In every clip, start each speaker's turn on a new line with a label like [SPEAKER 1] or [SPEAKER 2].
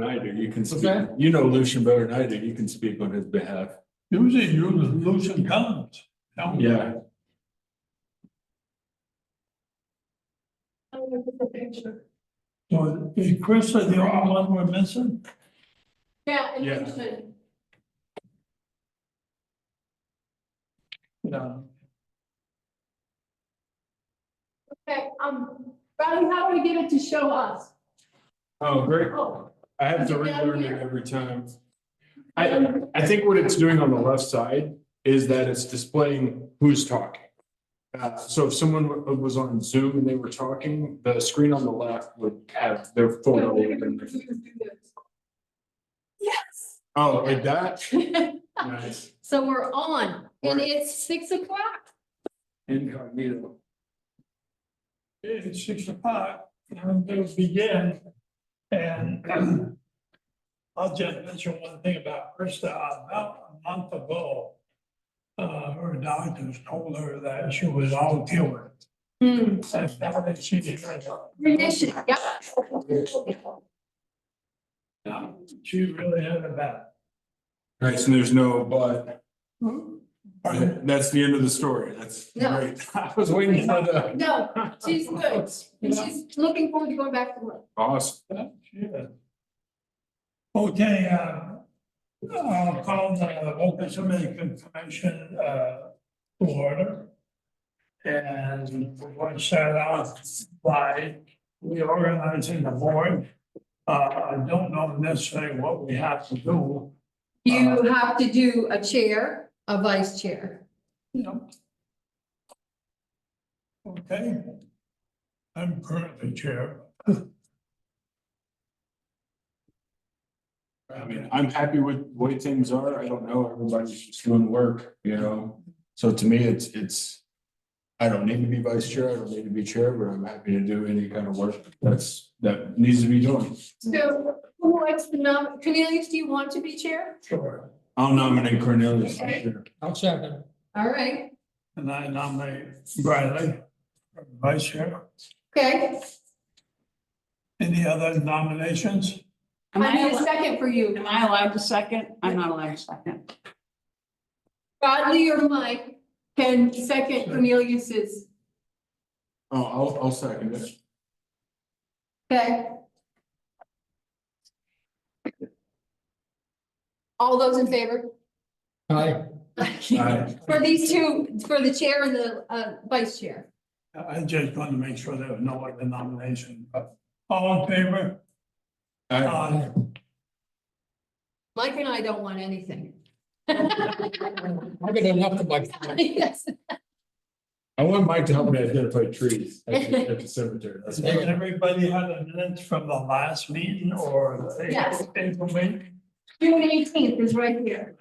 [SPEAKER 1] than I do. You can speak,
[SPEAKER 2] that?
[SPEAKER 1] you know Lucian better than I do. You can speak on his behalf.
[SPEAKER 3] Usually you lose some guns.
[SPEAKER 1] Yeah.
[SPEAKER 3] So is Chris the only one we're missing?
[SPEAKER 4] Yeah, and
[SPEAKER 1] Yeah.
[SPEAKER 4] Lucian.
[SPEAKER 3] Yeah.
[SPEAKER 4] Okay, Riley, how do we get it to show us?
[SPEAKER 1] Oh, great.
[SPEAKER 4] Oh,
[SPEAKER 1] I have to relearn it every time. I think what it's doing on the left side is that it's displaying who's talking. So if someone was on Zoom and they were talking, the screen on the left would have their photo. open.
[SPEAKER 4] Yes.
[SPEAKER 1] Oh, like that? Nice.
[SPEAKER 4] So we're on, and it's 6 o'clock.
[SPEAKER 1] Incognito.
[SPEAKER 3] It's 6 o'clock, and we'll begin, and I'll just mention one thing about Krista. About a month ago, her doctors told her that she was all cured.
[SPEAKER 4] Hmm,
[SPEAKER 3] And now that she did,
[SPEAKER 4] remission, yep.
[SPEAKER 3] she really had a bad.
[SPEAKER 1] Right, so there's no but.
[SPEAKER 3] Pardon?
[SPEAKER 1] That's the end of the story. That's
[SPEAKER 4] No.
[SPEAKER 1] great. I was waiting for the.
[SPEAKER 4] No, she's good, and she's looking forward to going back to work.
[SPEAKER 1] Awesome.
[SPEAKER 3] Yeah. Okay, I'll call the local committee commission, to order. And we're going to start out by reorganizing the board. I don't know necessarily what we have to do.
[SPEAKER 4] You have to do a chair, a vice chair.
[SPEAKER 3] Yep. Okay. I'm currently chair.
[SPEAKER 1] I mean, I'm happy with the way things are. I don't know, everybody's just doing work, you know? So to me, it's, I don't need to be vice chair, I don't need to be chair, but I'm happy to do any kind of work that needs to be done.
[SPEAKER 4] So who likes the Cornelius, do you want to be chair?
[SPEAKER 3] Sure.
[SPEAKER 1] I'll nominate Cornelius. for
[SPEAKER 4] Okay.
[SPEAKER 1] chair.
[SPEAKER 2] I'll second.
[SPEAKER 4] All right,
[SPEAKER 3] And I nominate Bradley for vice chair.
[SPEAKER 4] okay,
[SPEAKER 3] Any other nominations?
[SPEAKER 5] Am
[SPEAKER 4] I need a
[SPEAKER 5] I,
[SPEAKER 4] second for you.
[SPEAKER 5] am I allowed to second? I'm not allowed to second.
[SPEAKER 4] Bradley or Mike can second Cornelius's,
[SPEAKER 1] Oh, I'll second it.
[SPEAKER 4] okay? All those in favor?
[SPEAKER 2] Aye.
[SPEAKER 1] Aye.
[SPEAKER 4] For these two, for the chair and the vice chair.
[SPEAKER 3] I just want to make sure there was no other nomination, but all in favor?
[SPEAKER 1] Aye.
[SPEAKER 3] Aye.
[SPEAKER 4] Mike and I don't want anything.
[SPEAKER 2] I got enough to like.
[SPEAKER 4] Yes.
[SPEAKER 1] I want Mike to help me identify trees at the cemetery. That's
[SPEAKER 3] Did
[SPEAKER 1] all.
[SPEAKER 3] everybody have the minutes from the last meeting or the
[SPEAKER 4] Yes.
[SPEAKER 3] April meeting?
[SPEAKER 4] June 18th is right here.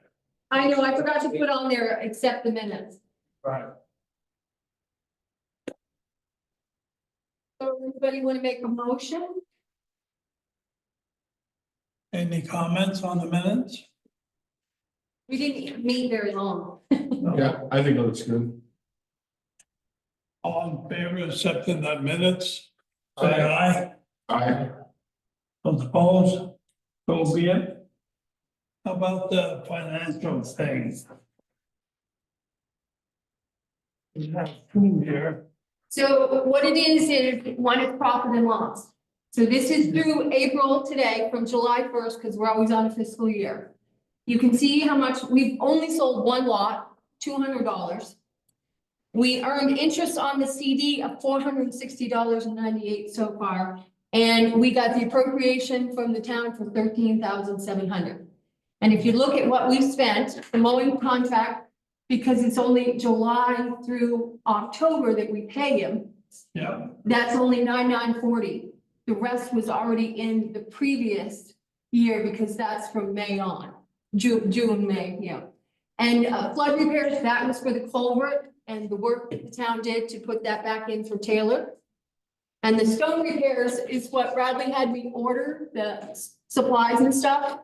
[SPEAKER 4] I know, I forgot to put on there, accept the minutes.
[SPEAKER 3] Right.
[SPEAKER 4] So anybody want to make a motion?
[SPEAKER 3] Any comments on the minutes?
[SPEAKER 4] We didn't meet very long.
[SPEAKER 3] No.
[SPEAKER 1] Yeah, I think it looks good.
[SPEAKER 3] All in favor of accepting the minutes? Say aye.
[SPEAKER 1] Aye.
[SPEAKER 3] Those opposed? So be it. How about the financial things? We have two here.
[SPEAKER 4] So what it is one is profit and loss. So this is through April today from July 1st, because we're always on a fiscal year. You can see how much, we've only sold one lot, $200. We earned interest on the CD of $460.98 so far. And we got the appropriation from the town for $13,700. And if you look at what we've spent, the mowing contract, because it's only July through October that we pay him,
[SPEAKER 3] Yeah,
[SPEAKER 4] that's only 9,940. The rest was already in the previous year because that's from May on, June, May, yeah. And flood repairs, that was for the culvert and the work that the town did to put that back in for Taylor. And the stone repairs is what Bradley had me order, the supplies and stuff.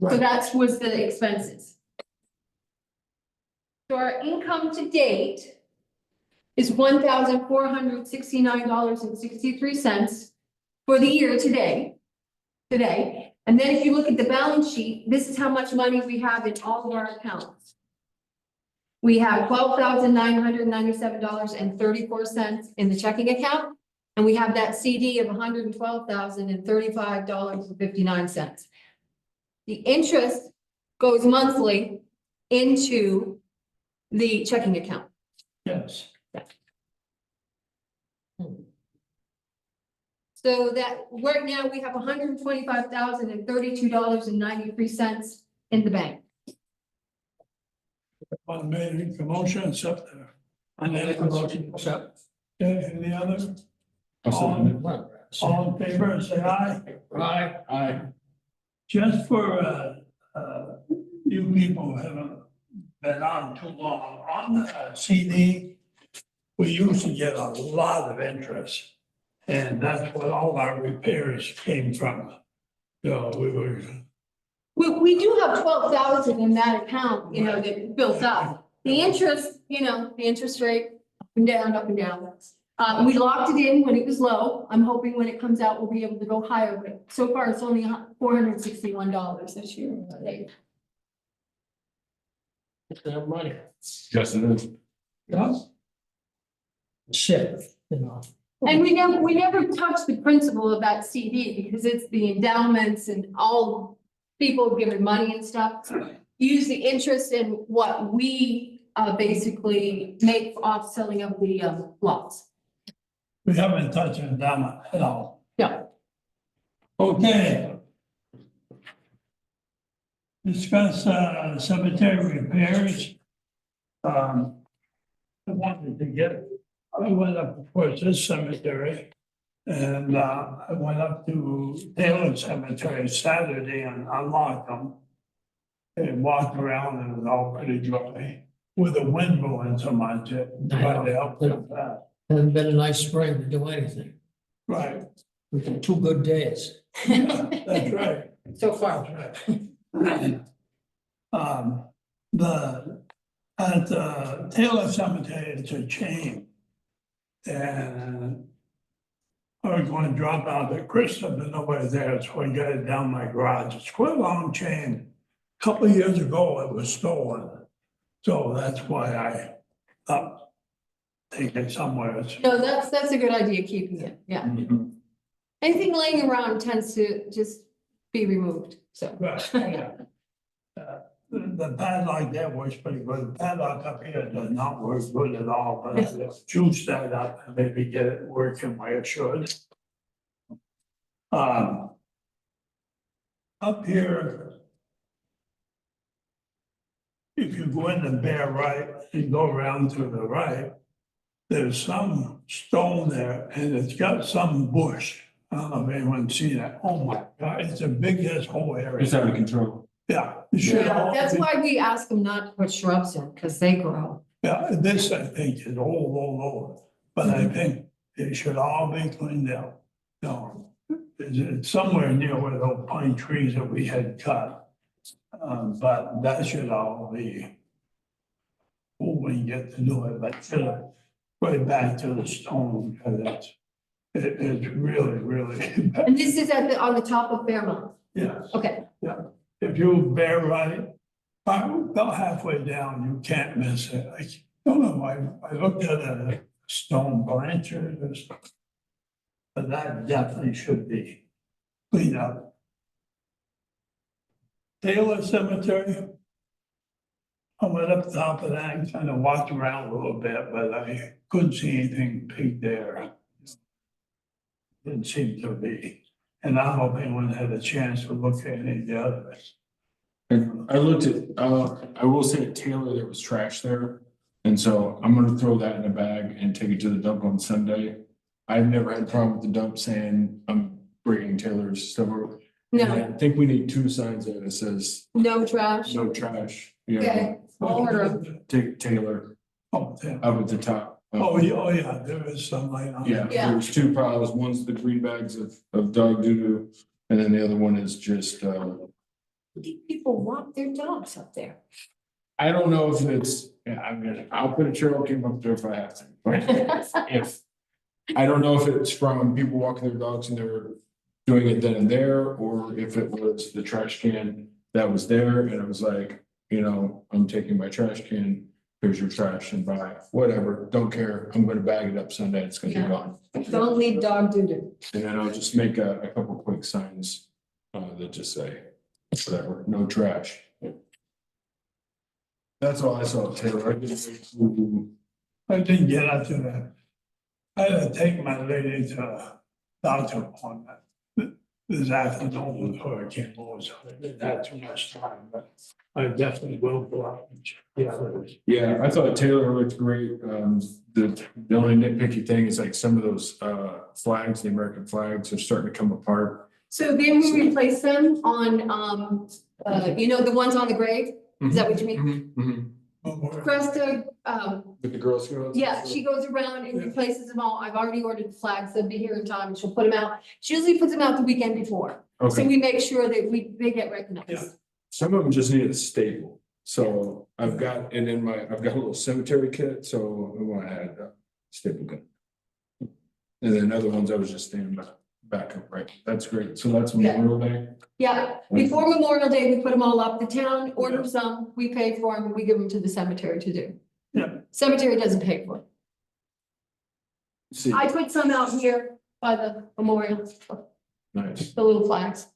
[SPEAKER 4] So
[SPEAKER 3] Right.
[SPEAKER 4] that was the expenses. So our income to date is $1,469.63 for the year today. And then if you look at the balance sheet, this is how much money we have in all of our accounts. We have $12,997.34 in the checking account. And we have that CD of $112,035.59. The interest goes monthly into the checking account.
[SPEAKER 3] Yes.
[SPEAKER 4] So that right now we have $125,032.93 in the bank.
[SPEAKER 3] I made a motion, accept the.
[SPEAKER 2] I make a motion, accept.
[SPEAKER 3] Okay, any other?
[SPEAKER 1] I'll second it.
[SPEAKER 3] All in favor, say aye.
[SPEAKER 2] Aye.
[SPEAKER 1] Aye.
[SPEAKER 3] Just for, you people who haven't been on too long, on the CD, we used to get a lot of interest. And that's what all our repairs came from. So we were,
[SPEAKER 4] We do have 12,000 in that account, you know, that built up. The interest, you know, the interest rate up and down, up and down. We locked it in when it was low. I'm hoping when it comes out, we'll be able to go higher, but so far it's only $461 this year.
[SPEAKER 2] It's their money.
[SPEAKER 1] Yes, it is.
[SPEAKER 3] yeah,
[SPEAKER 2] Shit, you know.
[SPEAKER 4] And we never touch the principle of that CD because it's the endowments and all people giving money and stuff. Use the interest in what we basically make off selling of the lots.
[SPEAKER 3] we haven't touched it down at all.
[SPEAKER 4] No.
[SPEAKER 3] Okay. Discuss cemetery repairs. I wanted to get, I went up, of course, this cemetery. And I went up to Taylor Cemetery Saturday and unlocked them. And walked around and it was all pretty dry with the wind blowing so much, it tried to help with that.
[SPEAKER 2] Hasn't been a nice spring to do anything.
[SPEAKER 3] Right,
[SPEAKER 2] We've had 2 good days.
[SPEAKER 3] that's right.
[SPEAKER 4] So far.
[SPEAKER 3] That's right. At the Taylor Cemetery, it's a chain. And I was going to drop out at Krista, but nobody there, so I got it down my garage. It's quite a long chain. A Couple of years ago, it was stolen. So that's why I take it somewhere.
[SPEAKER 4] No, that's a good idea, keeping it, yeah.
[SPEAKER 1] Mhm.
[SPEAKER 4] Anything laying around tends to just be removed, so.
[SPEAKER 3] Right, yeah. The padlock there works pretty good. The padlock up here does not work good at all, but I'll juice that up and maybe get it working where it should. Up here, if you go in the Bear Right and go around to the right, there's some stone there and it's got some bush. I don't know if anyone's seen that. Oh my God, it's a big as whole area.
[SPEAKER 1] It's out of control.
[SPEAKER 3] Yeah. it should
[SPEAKER 4] Yeah,
[SPEAKER 3] all
[SPEAKER 4] that's
[SPEAKER 3] be-
[SPEAKER 4] why we ask them not to put shrubs in, because they grow.
[SPEAKER 3] Yeah, this I think is old, but I think it should all be cleaned out. No, it's somewhere near where those pine trees that we had cut. But that should all be. When we get to do it, but right back to the stone, because it's really, really bad.
[SPEAKER 4] And this is on the top of Fairmont,
[SPEAKER 3] Yes.
[SPEAKER 4] okay.
[SPEAKER 3] If you bear right, about halfway down, you can't miss it. I don't know, I looked at a stone blanchard or something. But that definitely should be cleaned up. Taylor Cemetery. I went up top of that and kind of walked around a little bit, but I couldn't see anything big there. Didn't seem to be. And I hope anyone had a chance to look at any of the others.
[SPEAKER 1] And I looked at, I will say at Taylor, there was trash there. And so I'm gonna throw that in a bag and take it to the dump on Sunday. I've never had a problem with the dump saying I'm bringing Taylor's stuff over. And
[SPEAKER 4] No,
[SPEAKER 1] I think we need 2 signs that it says
[SPEAKER 4] no trash.
[SPEAKER 1] no trash. You know,
[SPEAKER 4] Okay, I'll order them.
[SPEAKER 1] take Taylor
[SPEAKER 3] Oh, yeah.
[SPEAKER 1] up at the top.
[SPEAKER 3] Yeah, there is some light on.
[SPEAKER 1] Yeah,
[SPEAKER 4] Yeah.
[SPEAKER 1] there's 2 piles. One's the green bags of dog doo-doo. And then the other one is just,
[SPEAKER 4] People walk their dogs up there.
[SPEAKER 1] I don't know if it's, yeah, I'll put a Cherokee up there if I have to. But if, I don't know if it's from people walking their dogs and they're doing it then and there, or if it was the trash can that was there and it was like, you know, I'm taking my trash can, here's your trash and buy, whatever, don't care, I'm gonna bag it up Sunday, it's gonna be
[SPEAKER 4] Yeah.
[SPEAKER 1] gone.
[SPEAKER 4] Don't leave dog doo-doo.
[SPEAKER 1] And then I'll just make a couple quick signs, that just say, whatever, no trash. That's all I saw, Taylor, I didn't.
[SPEAKER 3] I didn't get up to that. I had to take my lady to a doctor appointment. This afternoon with Hurricane Lewis, I didn't have too much time, but I definitely will go out and check the others.
[SPEAKER 1] Yeah, I thought Taylor looked great. The only nitpicky thing is like some of those flags, the American flags are starting to come apart.
[SPEAKER 4] So then we replace them on, you know, the ones on the grave? Is that what you mean? Krista,
[SPEAKER 1] With the Girl Scouts?
[SPEAKER 4] yeah, she goes around and replaces them all. I've already ordered the flags. They'll be here in time. She'll put them out. She usually puts them out the weekend before. So
[SPEAKER 1] Okay,
[SPEAKER 4] we make sure that they get
[SPEAKER 3] Yeah.
[SPEAKER 4] recognized.
[SPEAKER 1] some of them just need a staple. So I've got, and in my, I've got a little cemetery kit, so I want to add a staple gun. And then other ones I was just standing back up, right? That's great. So that's
[SPEAKER 4] Yeah.
[SPEAKER 1] Memorial Day.
[SPEAKER 4] Yeah, before Memorial Day, we put them all up. The town orders them, we pay for them, we give them to the cemetery to do.
[SPEAKER 3] Yeah.
[SPEAKER 4] Cemetery doesn't pay for it.
[SPEAKER 1] See,
[SPEAKER 4] I put some out here by the memorial,
[SPEAKER 1] nice.
[SPEAKER 4] the little flags.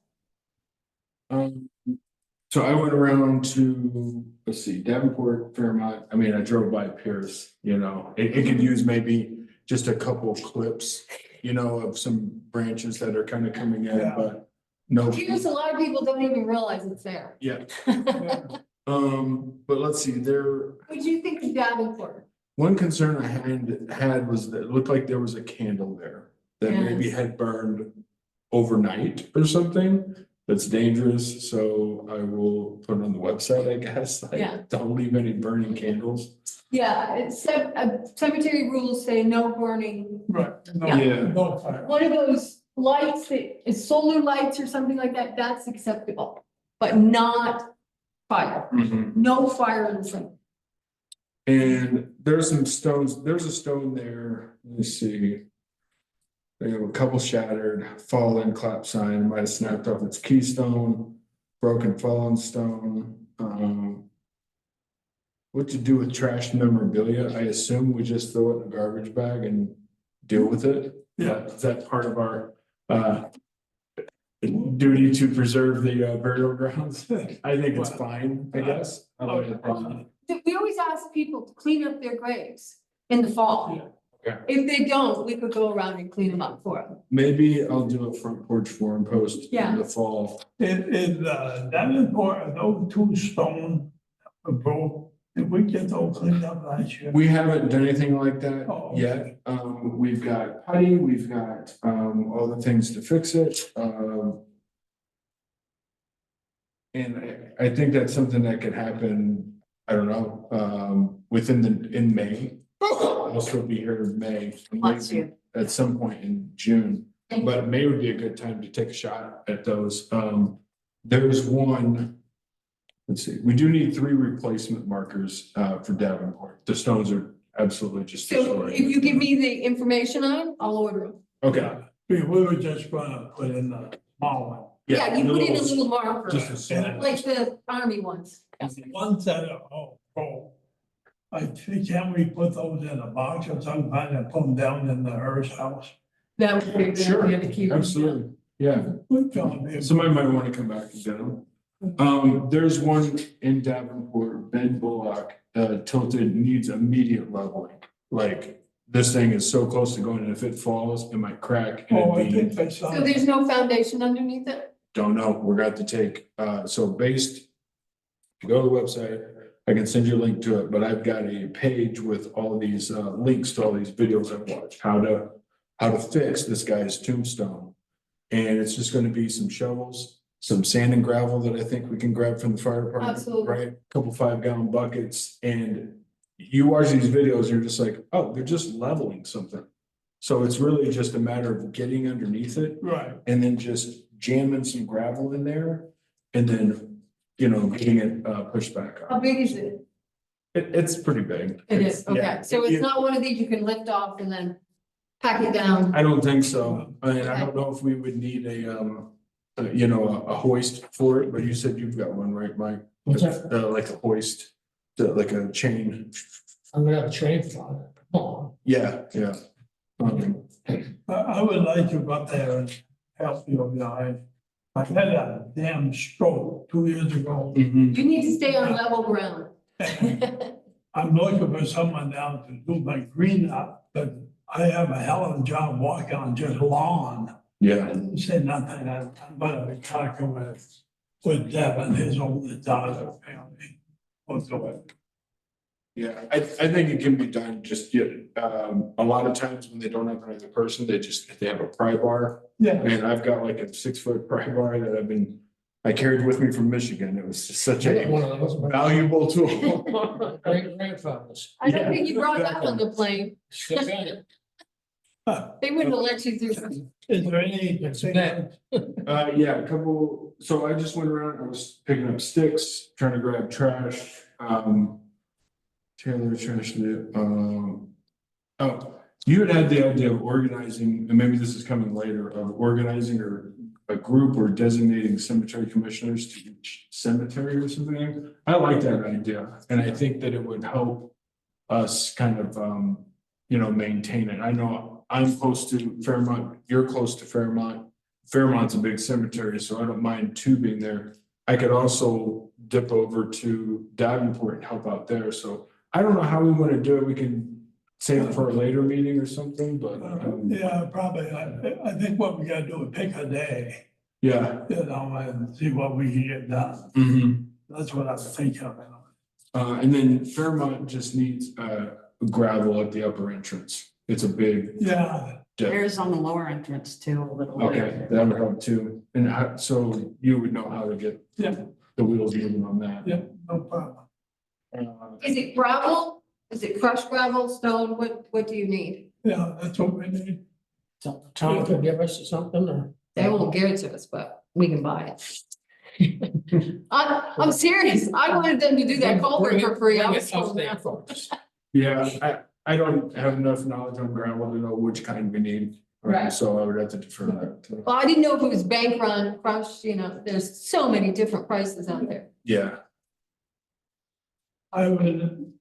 [SPEAKER 1] So I went around to, let's see, Davenport, Fairmont, I mean, I drove by Pierce, you know, it could use maybe just a couple of clips, you know, of some branches that are kind of coming in,
[SPEAKER 3] Yeah.
[SPEAKER 1] but no.
[SPEAKER 4] Here's, a lot of people don't even realize it's there.
[SPEAKER 1] Yeah,
[SPEAKER 4] What
[SPEAKER 1] but let's see, there,
[SPEAKER 4] do you think of Davenport?
[SPEAKER 1] one concern I had was that it looked like there was a candle there that maybe
[SPEAKER 4] Yes.
[SPEAKER 1] had burned overnight or something. That's dangerous, so I will put it on the website, I guess,
[SPEAKER 4] Yeah.
[SPEAKER 1] like, don't leave any burning candles.
[SPEAKER 4] Yeah, it's cemetery rules say no burning.
[SPEAKER 3] Right. No,
[SPEAKER 1] Yeah.
[SPEAKER 3] no fire.
[SPEAKER 4] One of those lights that is solar lights or something like that, that's acceptable, but not fire. No fire in the cemetery.
[SPEAKER 1] And there's some stones, there's a stone there, let me see. They have a couple shattered, fallen clap sign, might have snapped off its keystone, broken fallen stone, what to do with trash memorabilia, I assume we just throw it in a garbage bag and deal with it.
[SPEAKER 3] Yeah.
[SPEAKER 1] Is that part of our, duty to preserve the burial grounds? I think it's fine, I guess. I don't have a problem.
[SPEAKER 4] We always ask people to clean up their graves in the fall.
[SPEAKER 1] Okay.
[SPEAKER 4] If they don't, we could go around and clean them up for them.
[SPEAKER 1] Maybe I'll do a front porch forum post
[SPEAKER 4] Yeah.
[SPEAKER 1] in the fall.
[SPEAKER 3] In Davenport, those two stone broke, did we get those cleaned up last year?
[SPEAKER 1] We haven't done anything like that
[SPEAKER 3] Oh.
[SPEAKER 1] yet. We've got putty, we've got, all the things to fix it, and I think that's something that could happen, I don't know, in May. I'll still be here in May.
[SPEAKER 4] Bless you.
[SPEAKER 1] At some point in June, but May would be a good time to take a shot at those. There's one. Let's see, we do need 3 replacement markers for Davenport. The stones are absolutely just
[SPEAKER 4] So
[SPEAKER 1] destroyed.
[SPEAKER 4] if you give me the information on them, I'll order them.
[SPEAKER 1] Okay,
[SPEAKER 3] We were just gonna put in the small one.
[SPEAKER 4] Yeah, you put in a little marker,
[SPEAKER 1] Just a small.
[SPEAKER 4] like the army ones.
[SPEAKER 3] One set of, can't we put those in a box or something and put them down in the Hearst house?
[SPEAKER 4] That would be a good
[SPEAKER 1] Sure,
[SPEAKER 4] idea to keep them.
[SPEAKER 1] absolutely, yeah.
[SPEAKER 3] We're gonna be-
[SPEAKER 1] Somebody might want to come back and get them. There's one in Davenport, Ben Bullock, tilted, needs immediate leveling. Like, this thing is so close to going, and if it falls, it might crack. And
[SPEAKER 3] Oh, I
[SPEAKER 1] it'd be-
[SPEAKER 3] think that's.
[SPEAKER 4] So there's no foundation underneath it?
[SPEAKER 1] Don't know, we're going to take, so based. If you go to the website, I can send you a link to it, but I've got a page with all these links to all these videos I've watched, how to fix this guy's tombstone. And it's just gonna be some shovels, some sand and gravel that I think we can grab from the fire department.
[SPEAKER 4] Absolutely.
[SPEAKER 1] Right, couple 5-gallon buckets, and you watch these videos, you're just like, oh, they're just leveling something. So it's really just a matter of getting underneath it
[SPEAKER 3] Right,
[SPEAKER 1] and then just jamming some gravel in there. And then, you know, getting it pushed back
[SPEAKER 4] How
[SPEAKER 1] up.
[SPEAKER 4] big is it?
[SPEAKER 1] It's pretty big.
[SPEAKER 4] It is,
[SPEAKER 1] Yeah.
[SPEAKER 4] okay, so it's
[SPEAKER 1] Yeah.
[SPEAKER 4] not one of these you can lift off and then, pack it down.
[SPEAKER 1] I don't think so. I mean, I don't know if we would need a hoist for it, but you said you've got one, right, Mike?
[SPEAKER 2] What's that?
[SPEAKER 1] Like a hoist, like a chain.
[SPEAKER 2] I'm gonna have a train for it. Come on.
[SPEAKER 1] Yeah, yeah.
[SPEAKER 3] I would like to go up there and help you guys. I had a damn stroke 2 years ago.
[SPEAKER 1] Mhm.
[SPEAKER 4] You need to stay on level ground.
[SPEAKER 3] I'm looking for someone now to do my green up, but I have a hell of a job walking on just lawn.
[SPEAKER 1] Yeah,
[SPEAKER 3] Say nothing, I'm gonna be talking with Deb and his oldest daughter family. We'll do it.
[SPEAKER 1] yeah. I think it can be done just, a lot of times when they don't have another person, they have a pry bar.
[SPEAKER 3] Yeah,
[SPEAKER 1] And I've got like a 6-foot pry bar that I carried with me from Michigan. It was just such
[SPEAKER 2] I got
[SPEAKER 1] a
[SPEAKER 2] one of those, but
[SPEAKER 1] valuable tool.
[SPEAKER 2] great grandfathers.
[SPEAKER 4] I don't think you brought that on the plane.
[SPEAKER 2] Still got it.
[SPEAKER 4] They wouldn't have let you through.
[SPEAKER 3] is there any?
[SPEAKER 2] It's bad.
[SPEAKER 1] Yeah, a couple, so I just went around, I was picking up sticks, trying to grab trash, Taylor trashed it, oh, you had the idea of organizing, and maybe this is coming later, of organizing or a group or designating cemetery commissioners to each cemetery or something. I like that idea, and I think that it would help us kind of, maintain it. I know I'm close to Fairmont, you're close to Fairmont. Fairmont's a big cemetery, so I don't mind two being there. I could also dip over to Davenport and help out there, so I don't know how we want to do it. We can save it for a later meeting or something, but,
[SPEAKER 3] Yeah, probably, I think what we gotta do is pick a day,
[SPEAKER 1] yeah.
[SPEAKER 3] and see what we can get done.
[SPEAKER 1] Mhm.
[SPEAKER 3] That's what I'm thinking of.
[SPEAKER 1] And then Fairmont just needs, gravel at the upper entrance. It's a big
[SPEAKER 3] Yeah,
[SPEAKER 1] dip.
[SPEAKER 5] There's on the lower entrance too, a little
[SPEAKER 1] Okay,
[SPEAKER 5] bit.
[SPEAKER 1] that would help too. And so you would know how to get
[SPEAKER 3] yeah,
[SPEAKER 1] the wheels moving on that.
[SPEAKER 3] yeah, no problem.
[SPEAKER 4] Is it gravel? Is it crushed gravel, stone? What do you need?
[SPEAKER 3] Yeah, that's what we need.
[SPEAKER 2] So Tom could give us something or.
[SPEAKER 4] They won't give it to us, but we can buy it. I'm serious. I wanted them to do that culvert for free. I was told that.
[SPEAKER 1] Yeah, I don't have enough knowledge on gravel to know which kind we need.
[SPEAKER 4] Right.
[SPEAKER 1] So I would have to defer that. to-
[SPEAKER 4] Well, I didn't know if it was bank run, crushed, there's so many different prices out there.
[SPEAKER 1] Yeah,
[SPEAKER 3] I would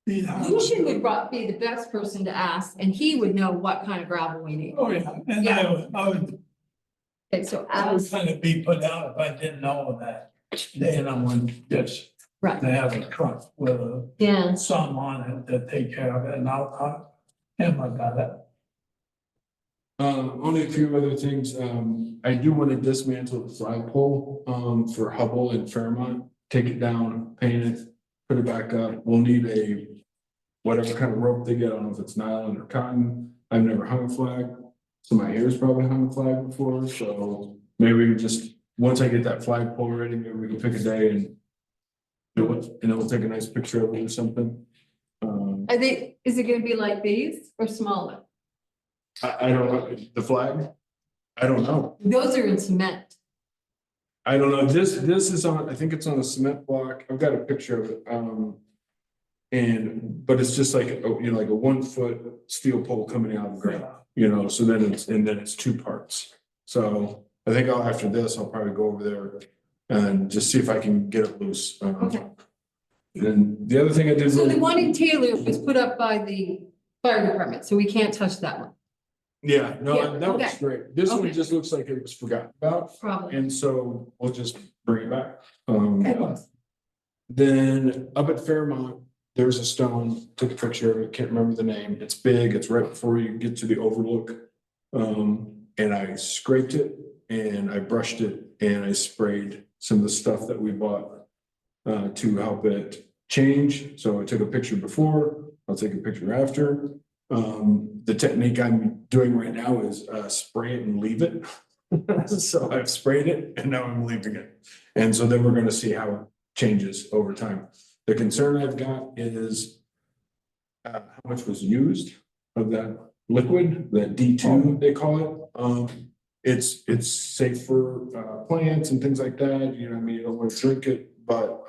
[SPEAKER 3] be.
[SPEAKER 4] Lucian would be the best person to ask, and he would know what kind of gravel we need.
[SPEAKER 3] Oh, yeah, and I would
[SPEAKER 4] Okay, so
[SPEAKER 3] I would
[SPEAKER 4] ask,
[SPEAKER 3] kind of be put out if I didn't know that. Then I would just,
[SPEAKER 4] right,
[SPEAKER 3] they have a truck with a
[SPEAKER 4] yeah.
[SPEAKER 3] some on it that take care of it, and I'll talk him about it.
[SPEAKER 1] only a few other things. I do want to dismantle the flagpole, for Hubble and Fairmont, take it down, paint it, put it back up. We'll need whatever kind of rope they get, I don't know if it's nylon or cotton. I've never hung a flag, so my hair's probably hung a flag before, so maybe we can just, once I get that flagpole ready, maybe we can pick a day and do it, and then we'll take a nice picture of it or something.
[SPEAKER 4] Is it gonna be like these or smaller?
[SPEAKER 1] I don't know, the flag? I don't know.
[SPEAKER 4] Those are in cement.
[SPEAKER 1] I don't know, this is on, I think it's on a cement block, I've got a picture of it, but it's just like, like a 1 foot steel pole coming out of the ground, so then it's 2 parts. So I think after this, I'll probably go over there and just see if I can get it loose.
[SPEAKER 4] Okay.
[SPEAKER 1] And the other thing I did.
[SPEAKER 4] So the one in Taylor was put up by the fire department, so we can't touch that one,
[SPEAKER 1] Yeah, no,
[SPEAKER 4] Yeah,
[SPEAKER 1] that was
[SPEAKER 4] okay.
[SPEAKER 1] great. This one
[SPEAKER 4] Okay.
[SPEAKER 1] just looks like it was forgotten about,
[SPEAKER 4] probably.
[SPEAKER 1] and so we'll just bring it back.
[SPEAKER 4] Okay.
[SPEAKER 1] Then up at Fairmont, there's a stone, took a picture of it, can't remember the name. It's big, it's right before you get to the overlook. And I scraped it and I brushed it and I sprayed some of the stuff that we bought to help it change. So I took a picture before, I'll take a picture after. The technique I'm doing right now is spray it and leave it. So I've sprayed it and now I'm leaving it. And so then we're gonna see how it changes over time. The concern I've got is how much was used of that liquid, that D2 they call it. It's safe for plants and things like that, you don't want to drink it, but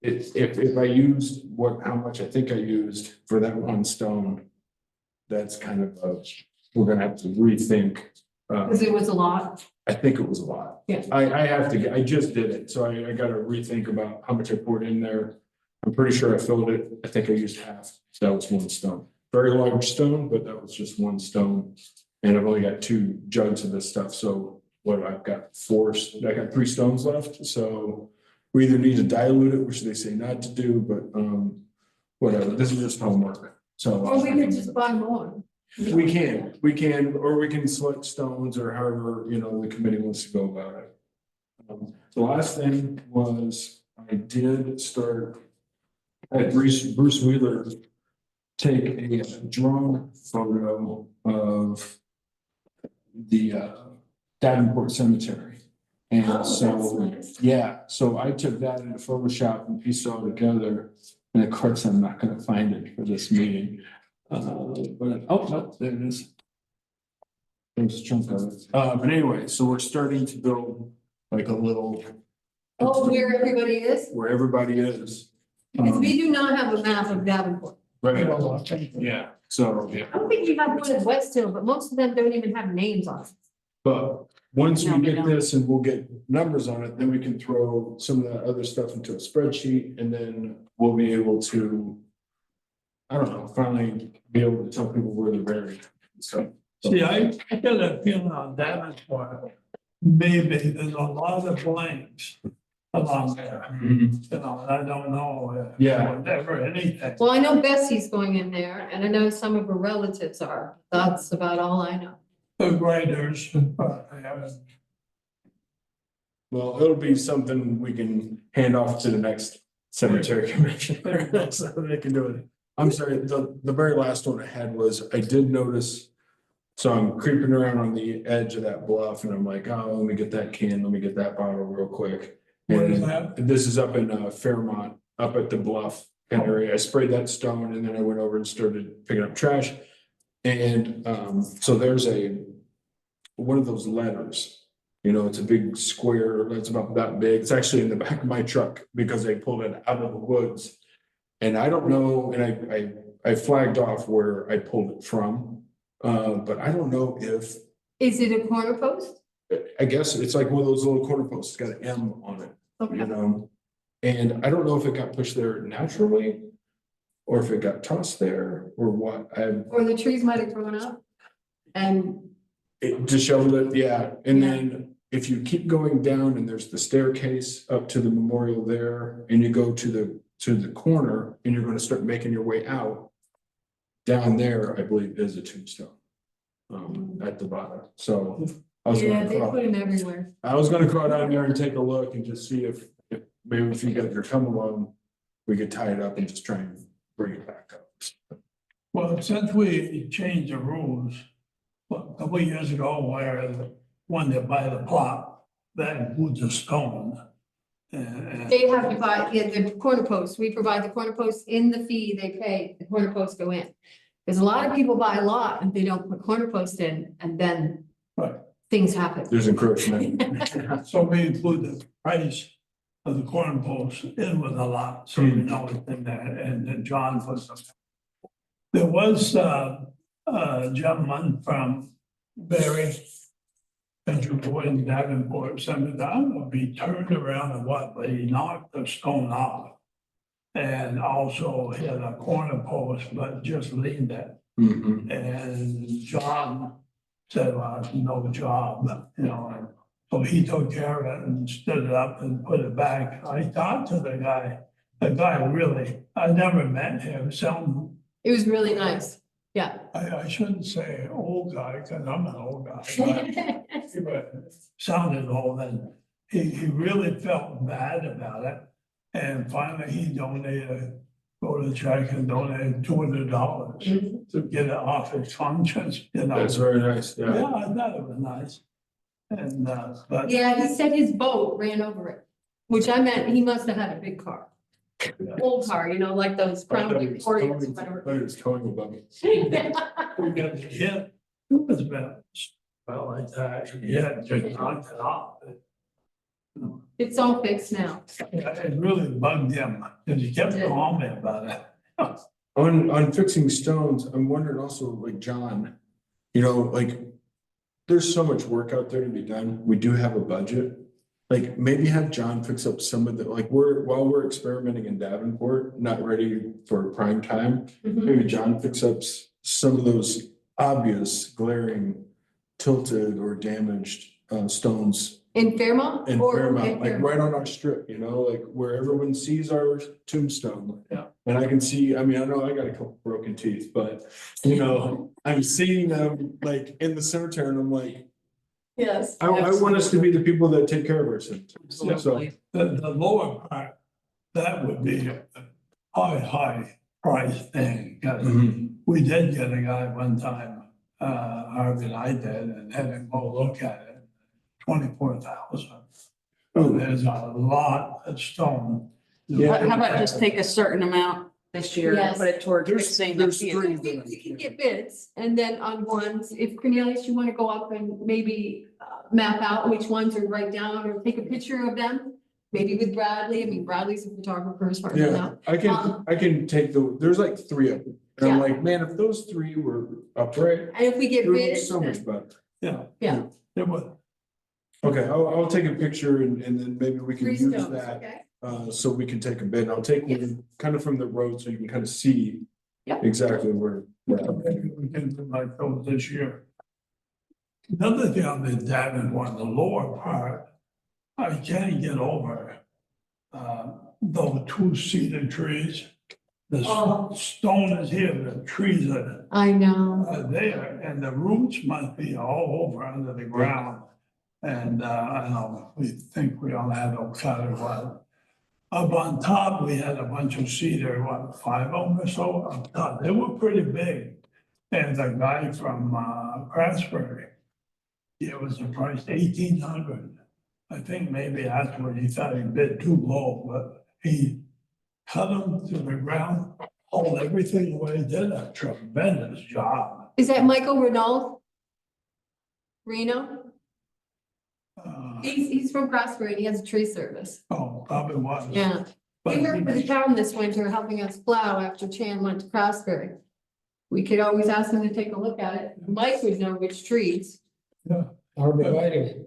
[SPEAKER 1] if I used how much I think I used for that one stone, that's kind of, we're gonna have to rethink.
[SPEAKER 4] Because it was a lot.
[SPEAKER 1] I think it was a lot.
[SPEAKER 4] Yeah.
[SPEAKER 1] I have to, I just did it, so I gotta rethink about how much I poured in there. I'm pretty sure I filled it, I think I used half, so that was one stone. Very large stone, but that was just one stone. And I've only got 2 jugs of this stuff, so what, I've got 3 stones left, so we either need to dilute it, which they say not to do, but, whatever, this is just homework, so.
[SPEAKER 4] Or we could just buy more.
[SPEAKER 1] We can, or we can select stones or however, the committee wants to go about it. The last thing was, I did start, I had Bruce Wheeler take a drone photo of the Davenport Cemetery. And
[SPEAKER 4] Oh, that's
[SPEAKER 1] so,
[SPEAKER 4] nice.
[SPEAKER 1] yeah, so I took that into Photoshop and pieced it all together. And of course, I'm not gonna find it for this meeting. But, oh, no, there it is. There's a chunk of it. But anyway, so we're starting to build like a little.
[SPEAKER 4] Oh, where everybody is?
[SPEAKER 1] Where everybody is.
[SPEAKER 4] Because we do not have a map of Davenport.
[SPEAKER 1] Right, yeah, so, yeah,
[SPEAKER 4] I don't think we have one in West Hill, but most of them don't even have names on it.
[SPEAKER 1] but once we
[SPEAKER 5] No, we
[SPEAKER 1] get
[SPEAKER 5] don't.
[SPEAKER 1] this and we'll get numbers on it, then we can throw some of that other stuff into a spreadsheet and then we'll be able to. I don't know, finally be able to tell people where they're buried, so.
[SPEAKER 3] See, I got a feeling on Davenport, maybe there's a lot of blanks along there.
[SPEAKER 1] Mhm.
[SPEAKER 3] And I don't know.
[SPEAKER 1] Yeah.
[SPEAKER 3] Whatever, anything.
[SPEAKER 4] Well, I know Bessie's going in there and I know some of her relatives are. That's about all I know.
[SPEAKER 3] The graders, but I haven't.
[SPEAKER 1] Well, it'll be something we can hand off to the next cemetery commissioner, so they can do it. I'm sorry, the very last one I had was, I did notice. So I'm creeping around on the edge of that bluff and I'm like, oh, let me get that can, let me get that bottle real quick.
[SPEAKER 3] Where is
[SPEAKER 1] And
[SPEAKER 3] that?
[SPEAKER 1] this is up in Fairmont, up at the bluff area. I sprayed that stone and then I went over and started picking up trash. And so there's one of those letters. It's a big square, that's about that big. It's actually in the back of my truck because I pulled it out of the woods. And I don't know, and I flagged off where I pulled it from. But I don't know if,
[SPEAKER 4] Is it a corner post?
[SPEAKER 1] I guess it's like one of those little corner posts, it's got an M on it,
[SPEAKER 4] Okay.
[SPEAKER 1] And I don't know if it got pushed there naturally. Or if it got tossed there or what,
[SPEAKER 4] Or the trees might have grown up. And
[SPEAKER 1] it disheveled it, yeah, and then if you keep going down and there's the staircase up to the memorial there. And you go to the corner and you're gonna start making your way out. Down there, I believe is a tombstone. At the bottom, so. I was
[SPEAKER 4] yeah,
[SPEAKER 1] gonna
[SPEAKER 4] they
[SPEAKER 1] crawl-
[SPEAKER 4] put them everywhere.
[SPEAKER 1] I was gonna crawl down there and take a look and just see if maybe if you got your come along. We could tie it up and just try and bring it back up.
[SPEAKER 3] Well, since we changed the rules, a couple of years ago, where when they buy the plot, that includes a stone. And
[SPEAKER 4] They have to buy, the corner posts. We provide the corner posts in the fee they pay, the corner posts go in. Because a lot of people buy a lot and they don't put corner posts in and then
[SPEAKER 3] Right.
[SPEAKER 4] things happen.
[SPEAKER 1] There's encroachment.
[SPEAKER 3] so we include the price of the corn post in with a lot, so we know it's in there, and then John puts them. There was a gentleman from Barry. In Davenport, Cemetery, I don't know if he turned around or what, but he knocked the stone off. And also hit a corner post, but just leaned it.
[SPEAKER 1] Mhm.
[SPEAKER 3] And John said, well, no job, and so he took care of it and stood it up and put it back. I talked to the guy really, I never met him, some,
[SPEAKER 4] It was really nice. Yeah.
[SPEAKER 3] I shouldn't say old guy, because I'm an old guy, but sounded old, and he really felt bad about it. And finally, he donated, go to the check and donated $200 to get it off his functions,
[SPEAKER 1] That's very nice, yeah.
[SPEAKER 3] Yeah, I thought it was nice. And, but.
[SPEAKER 4] Yeah, he said his boat ran over it, which I meant he must have had a big car. Old car, like those Crown Victorias, whatever.
[SPEAKER 1] But it's towing above me.
[SPEAKER 3] We got the hit, it was about, like that, yeah, just knocked it off.
[SPEAKER 4] It's all fixed now.
[SPEAKER 3] Yeah, it really bugged him, because he kept calling me about it.
[SPEAKER 1] On fixing stones, I'm wondering also, like John, you know, like. There's so much work out there to be done. We do have a budget. Like maybe have John fix up some of the, like while we're experimenting in Davenport, not ready for prime time.
[SPEAKER 4] Mhm.
[SPEAKER 1] Maybe John fix up some of those obvious glaring tilted or damaged stones
[SPEAKER 4] In Fairmont?
[SPEAKER 1] in
[SPEAKER 4] Or
[SPEAKER 1] Fairmont,
[SPEAKER 4] in
[SPEAKER 1] like
[SPEAKER 4] Fairmont?
[SPEAKER 1] right on our strip, you know, like where everyone sees our tombstone.
[SPEAKER 3] Yeah.
[SPEAKER 1] And I can see, I mean, I know I got a couple broken teeth, but you know, I'm seeing them like in the cemetery and I'm like,
[SPEAKER 4] Yes.
[SPEAKER 1] I want us to be the people that take care of our cemeteries. So,
[SPEAKER 5] Absolutely.
[SPEAKER 3] The lower part, that would be a high price thing, 'cause
[SPEAKER 1] mhm.
[SPEAKER 3] we did get a guy one time, Harvey and I did, and had him go look at it, 24,000.
[SPEAKER 1] Oh,
[SPEAKER 3] There's a lot of stone.
[SPEAKER 1] Yeah.
[SPEAKER 5] How about just take a certain amount this year and
[SPEAKER 4] Yes.
[SPEAKER 5] put it towards
[SPEAKER 1] There's-
[SPEAKER 5] fixing
[SPEAKER 1] there's
[SPEAKER 5] the
[SPEAKER 1] three.
[SPEAKER 4] We can get bids, and then on ones, if Cornelius, you wanna go up and maybe map out which ones or write down or take a picture of them. Maybe with Bradley, I mean, Bradley's a photographer as far as I
[SPEAKER 1] yeah,
[SPEAKER 4] know.
[SPEAKER 1] I can take there's like three of them. And I'm like, man, if those three were upright,
[SPEAKER 4] And if we
[SPEAKER 1] it
[SPEAKER 4] get
[SPEAKER 1] would be
[SPEAKER 4] bids,
[SPEAKER 1] so
[SPEAKER 4] then-
[SPEAKER 1] much better.
[SPEAKER 3] Yeah.
[SPEAKER 4] Yeah.
[SPEAKER 3] It was,
[SPEAKER 1] Okay, I'll take a picture and then maybe we can
[SPEAKER 4] three
[SPEAKER 1] use
[SPEAKER 4] stones,
[SPEAKER 1] that.
[SPEAKER 4] okay?
[SPEAKER 1] So we can take a bid. I'll take one kind of from the road so you can kind of see.
[SPEAKER 4] Yeah.
[SPEAKER 1] Exactly where.
[SPEAKER 3] maybe we can do like those this year. Another thing on the Davenport, the lower part, I can't get over, those two cedar trees. The
[SPEAKER 4] Oh.
[SPEAKER 3] stone is here, the trees are
[SPEAKER 4] I know.
[SPEAKER 3] there, and the roots must be all over under the ground. And, I don't know, we think we all had those kind of one. Up on top, we had a bunch of cedar, what, 5 of them or so up top, they were pretty big. And the guy from, Craftsbury, it was the price 1,800. I think maybe that's what he thought he bid too low, but he cut them to the ground, hauled everything away, did a tremendous job.
[SPEAKER 4] Is that Michael Renault? Reno?
[SPEAKER 3] Uh,
[SPEAKER 4] He's from Craftsbury, and he has a tree service.
[SPEAKER 3] Oh, probably was.
[SPEAKER 4] Yeah.
[SPEAKER 3] But
[SPEAKER 4] He worked for the town this winter, helping us plow after Chan went to Craftsbury. We could always ask him to take a look at it. Mike would know which trees.
[SPEAKER 2] Arborvitae,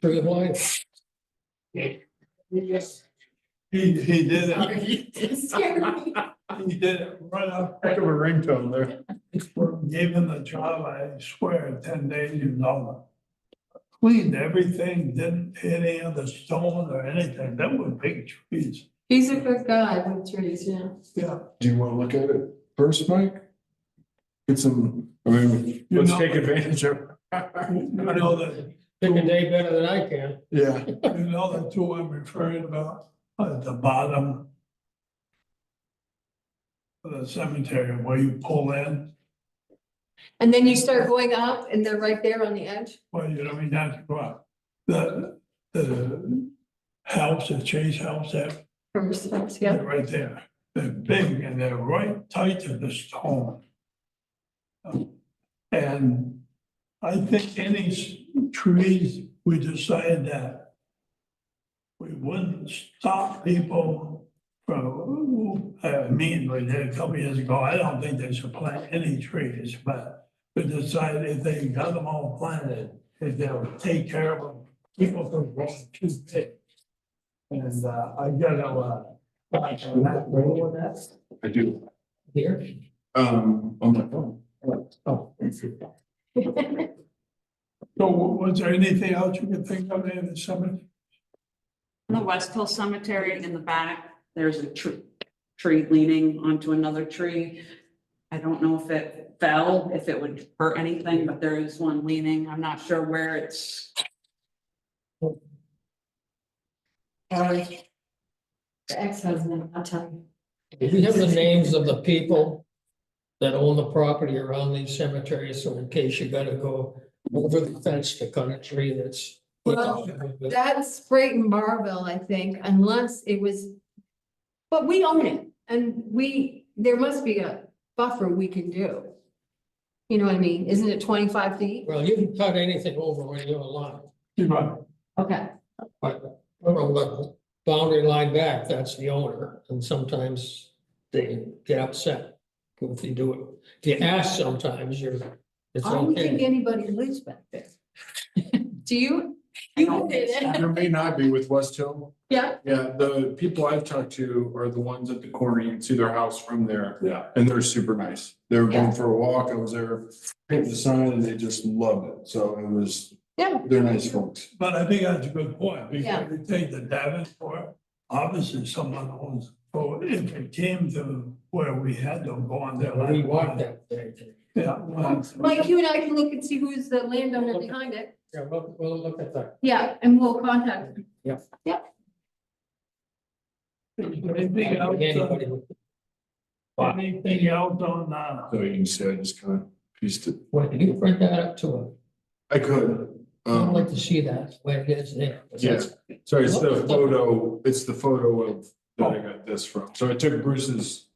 [SPEAKER 2] tree of life.
[SPEAKER 3] He did it,
[SPEAKER 4] Scared me.
[SPEAKER 3] he did it right up,
[SPEAKER 1] Heck of a ringtone there.
[SPEAKER 3] gave him the job, I swear, 10 days, he was over. Cleaned everything, didn't hit any of the stone or anything, that were big trees,
[SPEAKER 4] He's a good guy with trees, yeah.
[SPEAKER 3] yeah.
[SPEAKER 1] Do you want to look at it first, Mike? Get some, I mean,
[SPEAKER 3] You
[SPEAKER 1] let's
[SPEAKER 3] know-
[SPEAKER 1] take advantage of.
[SPEAKER 3] You know that,
[SPEAKER 2] Pick a day better than I can.
[SPEAKER 1] Yeah,
[SPEAKER 3] you know the two I'm referring about, at the bottom of the cemetery where you pull in,
[SPEAKER 4] And then you start going up and they're right there on the edge.
[SPEAKER 3] well, you don't even have to go up. The house, the Chase house there,
[SPEAKER 4] From Respect, yeah.
[SPEAKER 3] they're right there. They're big and they're right tight to the stone. And I think any trees, we decided that we wouldn't stop people from, meeting we did a couple years ago. I don't think they should plant any trees, but we decided if they got them all planted, if they'll take care of them, people from growing too big. And, I got a,
[SPEAKER 1] I do.
[SPEAKER 2] Here.
[SPEAKER 1] On my phone.
[SPEAKER 2] Oh.
[SPEAKER 3] So was there anything else you could think of in the summer?
[SPEAKER 5] In the West Hill Cemetery in the back, there's a tree leaning onto another tree. I don't know if it fell, if it would hurt anything, but there is one leaning. I'm not sure where it's.
[SPEAKER 4] The ex-husband, I'll tell you.
[SPEAKER 2] Do we have the names of the people that own the property around these cemeteries, so in case you gotta go over the fence to cut a tree that's.
[SPEAKER 4] Well, That's Brayton Barville, I think, unless it was. But we own it and there must be a buffer we can do. You know what I mean? Isn't it 25 feet?
[SPEAKER 2] Well, you can cut anything over when you're alive,
[SPEAKER 4] Okay,
[SPEAKER 2] but from the boundary line back, that's the owner, and sometimes they get upset. If you do it, if you ask sometimes, it's
[SPEAKER 4] I don't think
[SPEAKER 2] okay.
[SPEAKER 4] anybody lives back there. Do you? You did
[SPEAKER 1] There
[SPEAKER 4] it.
[SPEAKER 1] may not be with West Hill.
[SPEAKER 4] Yeah,
[SPEAKER 1] Yeah, the people I've talked to are the ones at the corner. You can see their house from there.
[SPEAKER 3] Yeah.
[SPEAKER 1] And they're super nice. They were going for a walk. I was there, painting the sign and they just loved it. So it was,
[SPEAKER 4] yeah,
[SPEAKER 1] they're nice folks.
[SPEAKER 3] But I think that's a good point,
[SPEAKER 4] Yeah.
[SPEAKER 3] because you take the Davenport, obviously someone owns, so if it came to where we had them go on their.
[SPEAKER 2] We want that.
[SPEAKER 3] Yeah, well,
[SPEAKER 4] Mike, you and I can look and see who's the landowner behind it.
[SPEAKER 2] Yeah, we'll look at that.
[SPEAKER 4] Yeah, and we'll contact them.
[SPEAKER 3] anything else,
[SPEAKER 2] Anybody would-
[SPEAKER 3] anything else on,
[SPEAKER 1] So you can see I just kind of pieced it.
[SPEAKER 2] What, did you print that up to it?
[SPEAKER 1] I could.
[SPEAKER 2] I'd like to see that, where it is there.
[SPEAKER 1] Yeah. Sorry, it's the photo of that I got this from. So I took Bruce's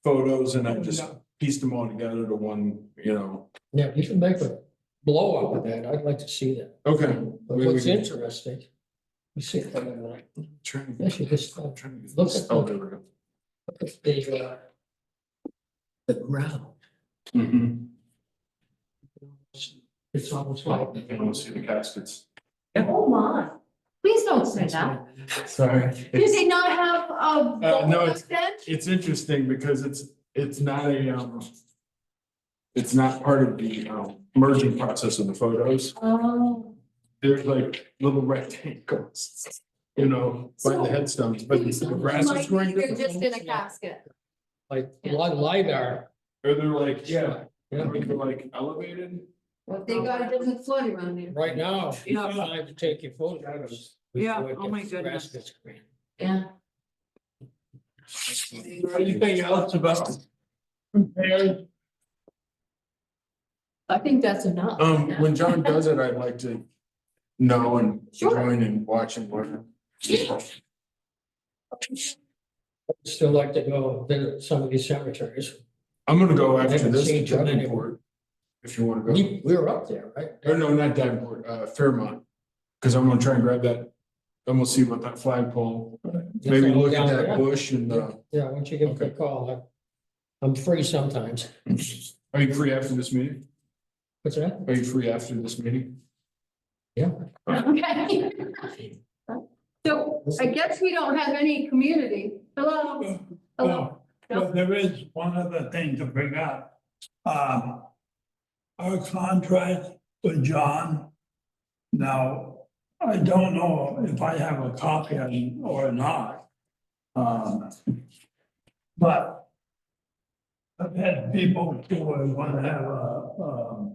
[SPEAKER 1] photos and I just pieced them all together to one, you know.
[SPEAKER 2] Yeah, you can make a blow up of that, I'd like to see that.
[SPEAKER 1] Okay.
[SPEAKER 2] But
[SPEAKER 1] Maybe we
[SPEAKER 2] what's
[SPEAKER 1] can-
[SPEAKER 2] interesting, you see,
[SPEAKER 1] Trying to
[SPEAKER 2] actually, just
[SPEAKER 1] I'm trying to get
[SPEAKER 2] look
[SPEAKER 1] this.
[SPEAKER 2] at
[SPEAKER 1] Oh,
[SPEAKER 2] the-
[SPEAKER 1] there we go.
[SPEAKER 2] look at the ground.
[SPEAKER 1] Mhm.
[SPEAKER 2] It's almost like.
[SPEAKER 1] You can almost see the caskets.
[SPEAKER 4] Oh my, please don't say that.
[SPEAKER 1] Sorry.
[SPEAKER 4] Did they not have a
[SPEAKER 1] no,
[SPEAKER 4] wall
[SPEAKER 1] it's-
[SPEAKER 4] bench?
[SPEAKER 1] It's interesting because it's not it's not part of the merging process of the photos.
[SPEAKER 4] Oh.
[SPEAKER 1] There's like little rectangles, you know, by the headstones, but the grass is
[SPEAKER 4] Might be
[SPEAKER 1] growing.
[SPEAKER 4] they're just in a casket.
[SPEAKER 2] Like
[SPEAKER 4] Yeah.
[SPEAKER 2] LiDAR.
[SPEAKER 1] Or they're like, yeah,
[SPEAKER 2] Yeah,
[SPEAKER 1] or they're like elevated.
[SPEAKER 4] Well, thank God it doesn't flood around here.
[SPEAKER 2] right now, it's
[SPEAKER 5] Yeah.
[SPEAKER 2] time to take your photos.
[SPEAKER 5] Yeah,
[SPEAKER 2] before it
[SPEAKER 5] oh my
[SPEAKER 2] gets-
[SPEAKER 5] goodness.
[SPEAKER 2] grass gets green.
[SPEAKER 4] Yeah.
[SPEAKER 3] anything else about? Compared,
[SPEAKER 4] I think that's enough.
[SPEAKER 1] When John does it, I'd like to know and
[SPEAKER 4] Sure.
[SPEAKER 1] join and watch and learn.
[SPEAKER 2] I'd still like to go visit some of these cemeteries.
[SPEAKER 1] I'm gonna go
[SPEAKER 2] I
[SPEAKER 1] after
[SPEAKER 2] haven't
[SPEAKER 1] this
[SPEAKER 2] seen
[SPEAKER 1] to
[SPEAKER 2] too many.
[SPEAKER 1] Davenport. If you wanna go,
[SPEAKER 2] We were up there, right?
[SPEAKER 1] or no, not Davenport, Fairmont. Cause I'm gonna try and grab that, I'm gonna see what that flagpole, maybe look at that bush and,
[SPEAKER 2] Yeah, once you give me a call, I'm free sometimes.
[SPEAKER 1] are you free after this meeting?
[SPEAKER 2] What's that?
[SPEAKER 1] Are you free after this meeting?
[SPEAKER 2] Yeah.
[SPEAKER 4] Okay. So I guess we don't have any community. Hello? Hello?
[SPEAKER 3] but there is one other thing to bring up. Our contract with John. Now, I don't know if I have a copy of it or not. But I've had people who want to have a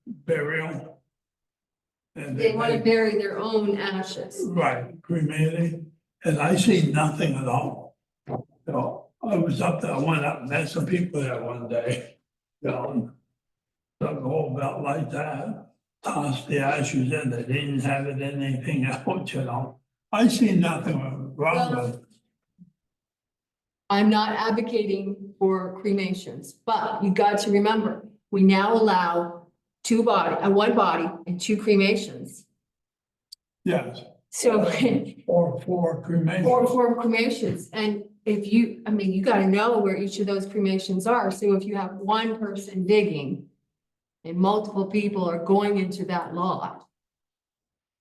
[SPEAKER 3] burial. And
[SPEAKER 4] They want to bury their own ashes.
[SPEAKER 3] Right, cremated, and I see nothing at all. So I was up there, I went up and met some people there one day. You know, dug a hole about like that, tossed the ashes in, they didn't have it in anything else, you know. I see nothing wrong with,
[SPEAKER 4] I'm not advocating for cremations, but you got to remember, we now allow one body and two cremations.
[SPEAKER 3] yes,
[SPEAKER 4] So,
[SPEAKER 3] or for cremation.
[SPEAKER 4] or four cremations, and if you, I mean, you gotta know where each of those cremations are, so if you have one person digging and multiple people are going into that lot.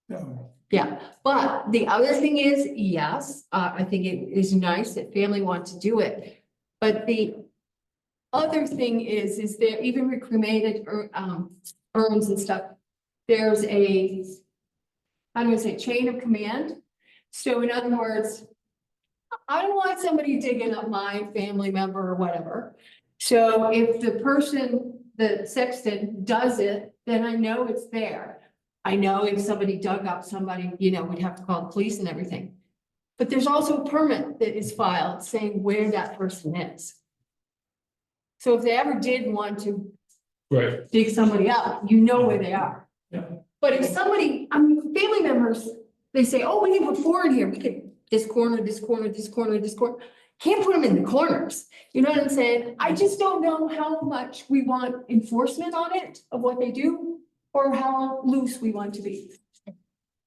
[SPEAKER 3] Yeah.
[SPEAKER 4] Yeah, but the other thing is, yes, I think it is nice that family want to do it, but the other thing is there, even with cremated urns and stuff, there's a, how do I say, chain of command. So in other words, I don't want somebody digging up my family member or whatever. So if the person, the sexton does it, then I know it's there. I know if somebody dug up somebody, you know, we'd have to call the police and everything. But there's also a permit that is filed saying where that person is. So if they ever did want to
[SPEAKER 1] Right.
[SPEAKER 4] dig somebody up, you know where they are.
[SPEAKER 3] Yeah.
[SPEAKER 4] But if somebody, family members, they say, oh, we can put four in here, we could, this corner, this corner, this corner, this corner. Can't put them in the corners, you know what I'm saying? I just don't know how much we want enforcement on it of what they do, or how loose we want to be.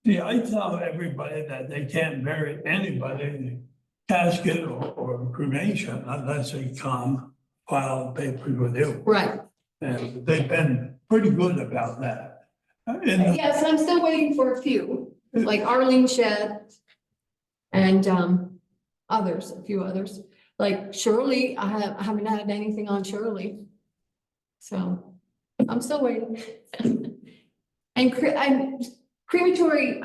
[SPEAKER 3] See, I tell everybody that they can't bury anybody in casket or cremation unless they come file papers with you.
[SPEAKER 4] Right.
[SPEAKER 3] And they've been pretty good about that. And
[SPEAKER 4] Yes, I'm still waiting for a few, like Arlene Shed. And others, a few others, like Shirley, I haven't had anything on Shirley. So I'm still waiting. And crematory,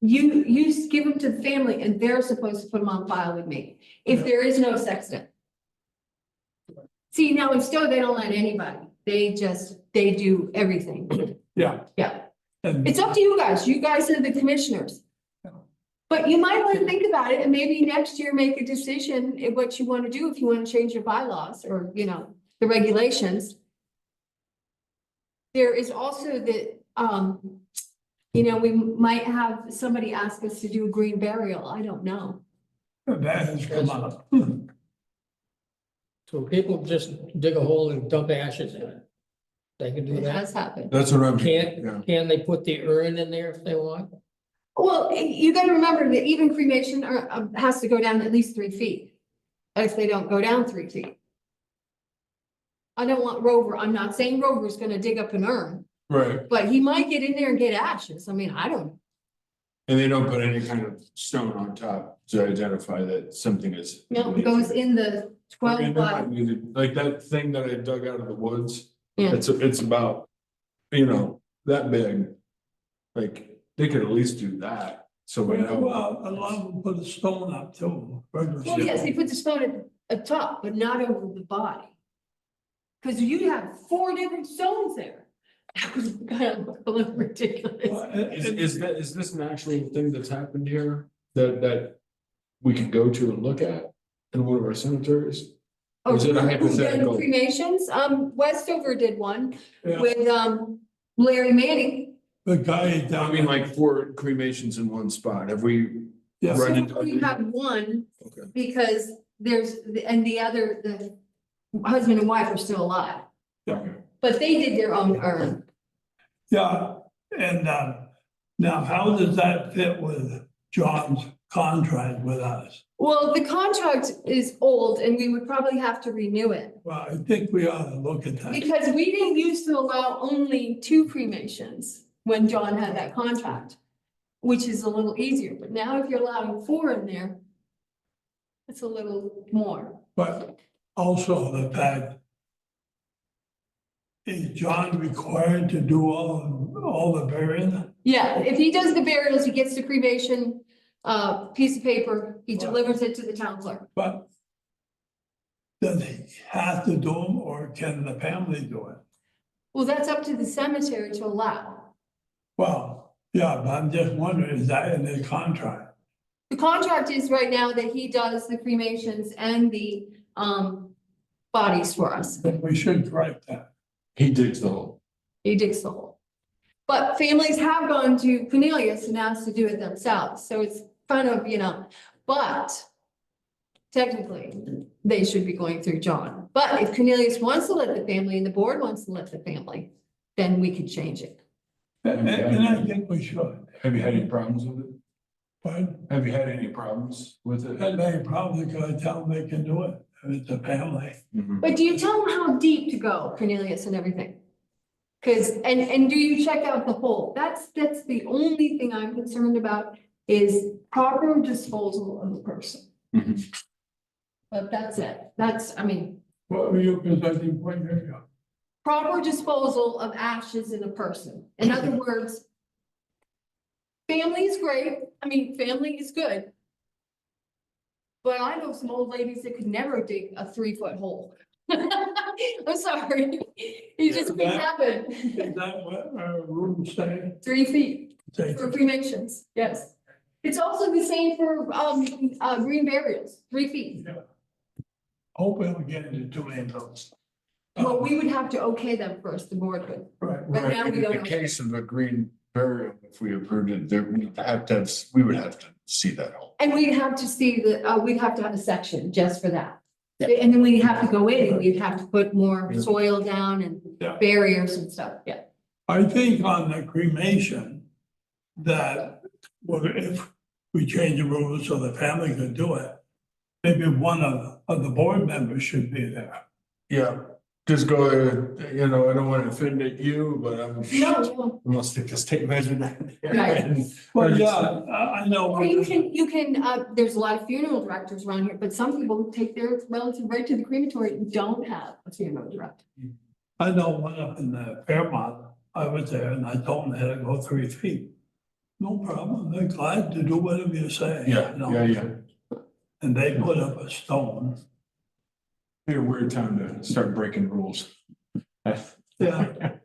[SPEAKER 4] you give them to the family and they're supposed to put them on file with me, if there is no sexton. See, now in Stowe, they don't let anybody, they do everything.
[SPEAKER 3] yeah.
[SPEAKER 4] Yeah.
[SPEAKER 3] And
[SPEAKER 4] It's up to you guys are the commissioners. But you might want to think about it and maybe next year make a decision in what you want to do, if you want to change your bylaws or, the regulations. There is also the, we might have somebody ask us to do a green burial. I don't know.
[SPEAKER 3] that has come up.
[SPEAKER 2] So people just dig a hole and dump ashes in it. They can do
[SPEAKER 4] It
[SPEAKER 2] that.
[SPEAKER 4] has happened.
[SPEAKER 1] That's what I'm, yeah.
[SPEAKER 2] Can they put the urn in there if they want?
[SPEAKER 4] Well, you gotta remember that even cremation has to go down at least 3 feet. If they don't go down 3 feet. I don't want Rover, I'm not saying Rover's gonna dig up an urn,
[SPEAKER 1] Right,
[SPEAKER 4] but he might get in there and get ashes. I mean, I don't.
[SPEAKER 1] and they don't put any kind of stone on top to identify that something is.
[SPEAKER 4] No, it goes in the
[SPEAKER 1] I mean,
[SPEAKER 4] 12
[SPEAKER 1] there might be like that thing that I dug out of the woods.
[SPEAKER 4] Yeah.
[SPEAKER 1] It's about, that big. Like, they could at least do that, so we know.
[SPEAKER 3] Well, a lot of them put a stone up too.
[SPEAKER 4] Well, yes, they put the stone at top, but not over the body. Cause you'd have 4 different stones there. That was kind of a little ridiculous.
[SPEAKER 1] Is this an actual thing that's happened here that we could go to and look at in one of our cemeteries? Or is it a hypothetical?
[SPEAKER 4] Cremations, Westover did one
[SPEAKER 3] Yeah.
[SPEAKER 4] with, Larry Manning.
[SPEAKER 3] The guy
[SPEAKER 1] I
[SPEAKER 3] down.
[SPEAKER 1] mean, like 4 cremations in one spot, have we
[SPEAKER 3] Yes.
[SPEAKER 1] run into?
[SPEAKER 4] We have one
[SPEAKER 1] Okay.
[SPEAKER 4] because the other, the husband and wife are still alive,
[SPEAKER 1] Okay.
[SPEAKER 4] but they did their own urn.
[SPEAKER 3] Yeah, and now how does that fit with John's contract with us?
[SPEAKER 4] Well, the contract is old and we would probably have to renew it.
[SPEAKER 3] Well, I think we ought to look at that.
[SPEAKER 4] Because we didn't used to allow only 2 cremations when John had that contract, which is a little easier, but now if you're allowing 4 in there, it's a little more.
[SPEAKER 3] But also the fact, is John required to do all the burying?
[SPEAKER 4] Yeah, if he does the burials, he gets the cremation, piece of paper, he delivers it to the town clerk.
[SPEAKER 3] But does he have to do them or can the family do it?
[SPEAKER 4] Well, that's up to the cemetery to allow.
[SPEAKER 3] Well, yeah, but I'm just wondering, is that in the contract?
[SPEAKER 4] The contract is right now that he does the cremations and the, bodies for us.
[SPEAKER 3] Then we should correct that.
[SPEAKER 1] He digs the hole.
[SPEAKER 4] He digs the hole. But families have gone to Cornelius and asked to do it themselves, so it's kind of, but technically, they should be going through John. But if Cornelius wants to let the family and the board wants to let the family, then we could change it.
[SPEAKER 3] And I think we should.
[SPEAKER 1] Have you had any problems with it?
[SPEAKER 3] But
[SPEAKER 1] Have you had any problems with it?
[SPEAKER 3] and they probably could tell them they can do it, if it's a family.
[SPEAKER 1] Mhm.
[SPEAKER 4] But do you tell them how deep to go, Cornelius, and everything? Cause, and do you check out the hole? That's the only thing I'm concerned about is proper disposal of the person.
[SPEAKER 1] Mhm.
[SPEAKER 4] But that's it.
[SPEAKER 3] What were you presenting point here?
[SPEAKER 4] Proper disposal of ashes in a person. In other words, family is great. Family is good. But I know some old ladies that could never dig a 3-foot hole. I'm sorry. You just couldn't happen.
[SPEAKER 3] Is that what our rules say?
[SPEAKER 4] 3 feet
[SPEAKER 3] Say,
[SPEAKER 4] for cremations, yes. It's also the same for green burials, 3 feet.
[SPEAKER 3] hope we don't get into too many of those.
[SPEAKER 4] Well, we would have to okay them first, the board would.
[SPEAKER 3] Right.
[SPEAKER 4] But now we
[SPEAKER 1] In
[SPEAKER 4] don't
[SPEAKER 1] the
[SPEAKER 4] know.
[SPEAKER 1] case of a green burial, if we approved it, we would have to see that hole.
[SPEAKER 4] And we'd have to see we'd have to have a section just for that. And then we'd have to go in and we'd have to put more
[SPEAKER 1] Yeah.
[SPEAKER 4] soil down and
[SPEAKER 3] Yeah.
[SPEAKER 4] barriers and stuff, yeah.
[SPEAKER 3] I think on the cremation, that, well, if we change the rules so the family can do it, maybe one of the board members should be there.
[SPEAKER 1] Yeah, just go there, you know, I don't want to offend you, but I'm.
[SPEAKER 4] No,
[SPEAKER 1] I'm gonna stick a state measure down there.
[SPEAKER 4] Right.
[SPEAKER 1] and-
[SPEAKER 3] Well, yeah, I know.
[SPEAKER 4] or you can, there's a lot of funeral directors around here, but some people take their relative right to the crematory and don't have a funeral director.
[SPEAKER 3] I know one up in the Fairmont, I was there and I told them they had to go 3 feet. No problem, they're glad to do whatever you say.
[SPEAKER 1] Yeah,
[SPEAKER 3] you know.
[SPEAKER 1] yeah.
[SPEAKER 3] And they put up a stone.
[SPEAKER 1] Be a weird time to start breaking rules.
[SPEAKER 3] Yeah.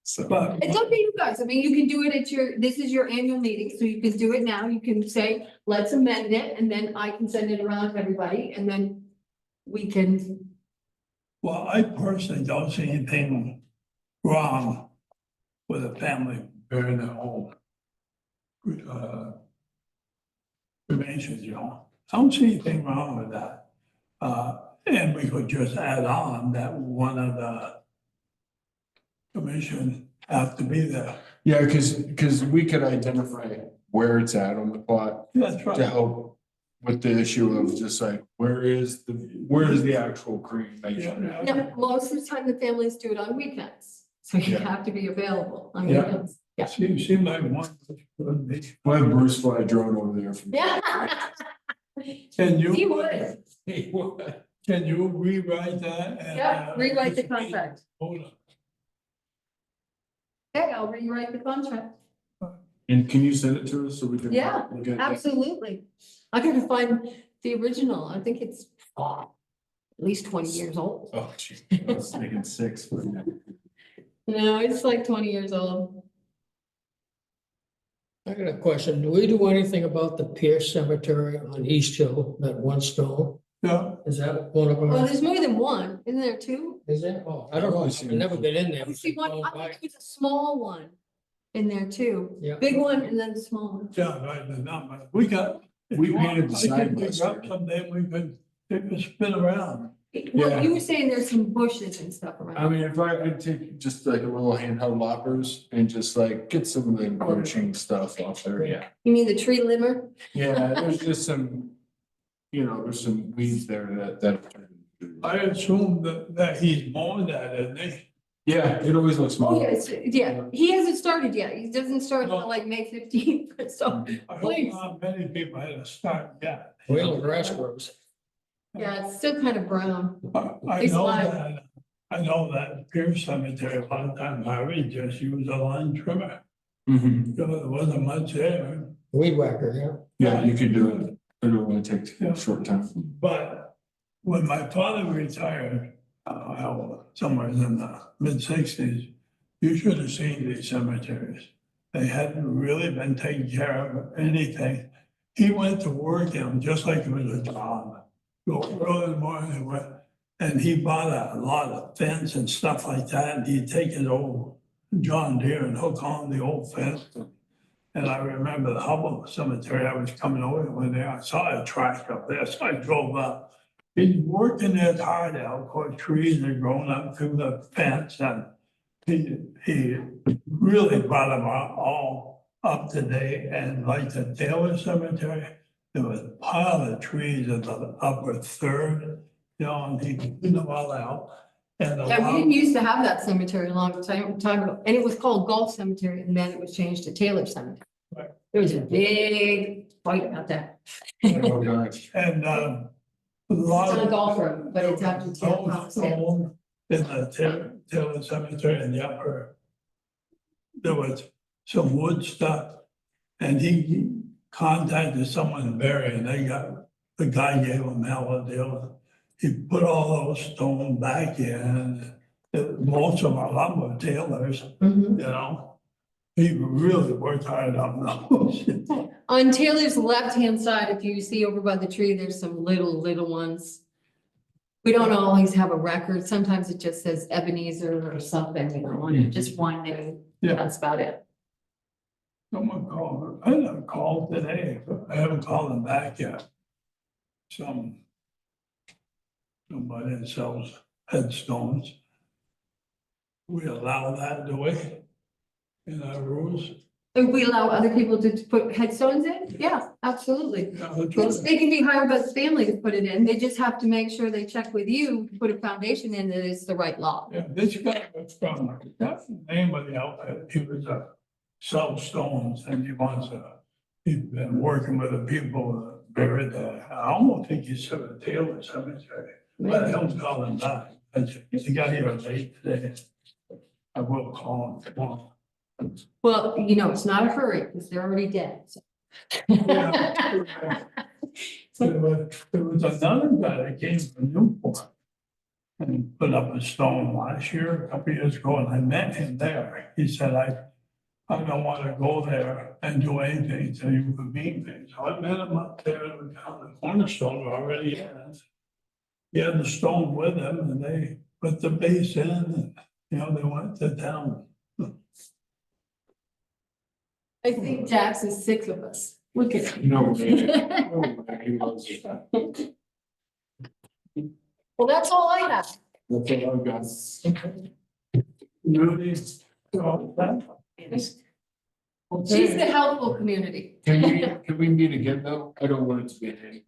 [SPEAKER 1] So,
[SPEAKER 3] But
[SPEAKER 4] It's up to you guys. I mean, you can do it at this is your annual meeting, so you can do it now. You can say, let's amend it, and then I can send it around to everybody, and then we can,
[SPEAKER 3] well, I personally don't see anything wrong with a family burying their home. Cremations, you know, I don't see anything wrong with that. And we could just add on that one of the commission have to be there.
[SPEAKER 1] yeah, because we could identify where it's at on the plot
[SPEAKER 3] That's
[SPEAKER 1] to
[SPEAKER 3] right.
[SPEAKER 1] help with the issue of just like, where is the actual cremation?
[SPEAKER 3] Yeah.
[SPEAKER 4] no, most of the time the families do it on weekends. So you
[SPEAKER 1] Yeah.
[SPEAKER 4] have to be available on
[SPEAKER 1] Yeah.
[SPEAKER 4] weekends. Yeah.
[SPEAKER 3] Seems like one could be.
[SPEAKER 1] We'll have Bruce fly a drone over there from.
[SPEAKER 4] Yeah.
[SPEAKER 3] Can
[SPEAKER 4] He
[SPEAKER 3] you,
[SPEAKER 4] would.
[SPEAKER 3] can you rewrite that? and,
[SPEAKER 4] Yeah, rewrite the contract.
[SPEAKER 3] Hold on.
[SPEAKER 4] Okay, I'll rewrite the contract.
[SPEAKER 1] And can you send it to us so we can?
[SPEAKER 4] Yeah,
[SPEAKER 1] look at it?
[SPEAKER 4] Absolutely. I gotta find the original. I think it's at least 20 years old.
[SPEAKER 1] Oh, geez, I was thinking 6, but.
[SPEAKER 4] No, it's like 20 years old.
[SPEAKER 2] I got a question. Do we do anything about the Pierce Cemetery on East Hill, that one stone?
[SPEAKER 3] Yeah,
[SPEAKER 2] Is that one of
[SPEAKER 4] Well,
[SPEAKER 2] our,
[SPEAKER 4] there's more than one. Isn't there two?
[SPEAKER 2] is there? Oh, I don't know. I've never been in there.
[SPEAKER 4] You see one, I think there's a small one in there too.
[SPEAKER 2] Yeah.
[SPEAKER 4] Big one and then the small one.
[SPEAKER 3] yeah, right, the number. We got.
[SPEAKER 1] We painted the
[SPEAKER 3] I can
[SPEAKER 1] side by
[SPEAKER 3] dig up
[SPEAKER 1] side.
[SPEAKER 3] someday, we could take a spin around.
[SPEAKER 1] Yeah.
[SPEAKER 4] Well, you were saying there's some bushes and stuff
[SPEAKER 1] I
[SPEAKER 4] around.
[SPEAKER 1] mean, if I'd take just like a little handheld loppers and just like get some of the encroaching stuff off there, yeah.
[SPEAKER 4] You mean the tree limmer?
[SPEAKER 1] Yeah, there's just some, you know, there's some weeds there that.
[SPEAKER 3] I assume that he's mowing that, isn't he?
[SPEAKER 1] Yeah, it always looks
[SPEAKER 4] Oh,
[SPEAKER 1] small.
[SPEAKER 4] yes, yeah. He hasn't started yet. He doesn't start until like May 15th, so,
[SPEAKER 3] I hope
[SPEAKER 4] Please.
[SPEAKER 3] not many people had to start yet.
[SPEAKER 2] Whale grass grows.
[SPEAKER 4] yeah, it's still kind of brown.
[SPEAKER 3] I
[SPEAKER 4] It's
[SPEAKER 3] know
[SPEAKER 4] live.
[SPEAKER 3] that, I know that Pierce Cemetery, a lot of times Harvey just used a line trimmer,
[SPEAKER 1] Mhm.
[SPEAKER 3] because there wasn't much there.
[SPEAKER 2] Weed whacker,
[SPEAKER 1] Yeah, you could do it. It only takes
[SPEAKER 3] Yeah.
[SPEAKER 1] a short time.
[SPEAKER 3] But when my father retired, somewhere in the mid-60s, you should have seen these cemeteries. They hadn't really been taking care of anything. He went to work in them just like it was a job. Go early in the morning, and he bought a lot of fence and stuff like that, and he'd take his old John Deere and hook on the old fence. And I remember the Hubble Cemetery, I was coming over one day, I saw a track up there, so I drove up. He's working his heart out, of course, trees are growing up through the fence, and he really brought them all up to date, and like the Taylor Cemetery, there was a pile of trees in the upper third, you know, and he cleaned them all out. And a
[SPEAKER 4] Yeah, we
[SPEAKER 3] lot,
[SPEAKER 4] didn't used to have that cemetery a long time ago, and it was called Gulf Cemetery, and then it was changed to Taylor Cemetery.
[SPEAKER 3] Right.
[SPEAKER 4] There was a big fight about that.
[SPEAKER 1] Oh, gosh.
[SPEAKER 3] and a lot
[SPEAKER 4] It's on
[SPEAKER 3] of.
[SPEAKER 4] Gulf Road, but it's after Taylor.
[SPEAKER 3] Those owned in the Taylor Cemetery in the upper. There was some wood stuff, and he contacted someone in Barry, and the guy gave him hell of a deal. He put all those stone back in, most of them, a lot were Taylors,
[SPEAKER 4] Mhm.
[SPEAKER 3] you know? He really worked hard on those.
[SPEAKER 4] On Taylor's left-hand side, if you see over by the tree, there's some little ones. We don't always have a record. Sometimes it just says Ebenezer or something, you know, and just one name.
[SPEAKER 3] Yeah.
[SPEAKER 4] That's about it.
[SPEAKER 3] Someone called, I had a call today, but I haven't called him back yet. Somebody that sells headstones. We allow that, do we? In our rules?
[SPEAKER 4] If we allow other people to put headstones in, yeah, absolutely. Yes, they can be hired by the family to put it in, they just have to make sure they check with you, to put a foundation in that it's the right law.
[SPEAKER 3] Yeah, this guy was from, that's the name of the outfit, he was a sell stones and he wants a, he's been working with the people buried there. I almost think he's sort of Taylor Cemetery, but I don't call him that. He got here late today. I will call him tomorrow.
[SPEAKER 4] Well, you know, it's not a hurry, because they're already dead, so.
[SPEAKER 3] There was another guy that came from Newport and put up a stone last year, a couple years ago, and I met him there. He said, I don't want to go there and do anything until you convene me. So I met him up there and found the cornerstone already had. He had the stone with him and they put the base in and, you know, they went to town.
[SPEAKER 4] I think Jax is sick of us, look at him.
[SPEAKER 1] No, he loves it.
[SPEAKER 4] Well, that's all I have.
[SPEAKER 1] That's all I've got.
[SPEAKER 3] Really, so that.
[SPEAKER 4] She's the helpful community.
[SPEAKER 1] Can we meet again though? I don't want it to be.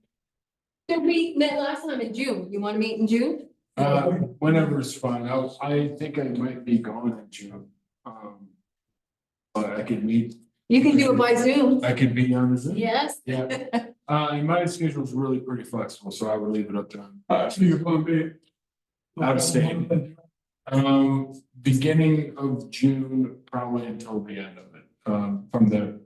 [SPEAKER 4] So we met last time in June, you wanna meet in June?
[SPEAKER 1] Whenever it's fine. I think I might be gone in June. But I could meet,
[SPEAKER 4] You can do it by Zoom.
[SPEAKER 1] I could be on the Zoom.
[SPEAKER 4] Yes.
[SPEAKER 1] Yeah. My schedule's really pretty flexible, so I would leave it up to him.
[SPEAKER 3] So you're gonna be.
[SPEAKER 1] Out of state. Beginning of June, probably until the end of it, from the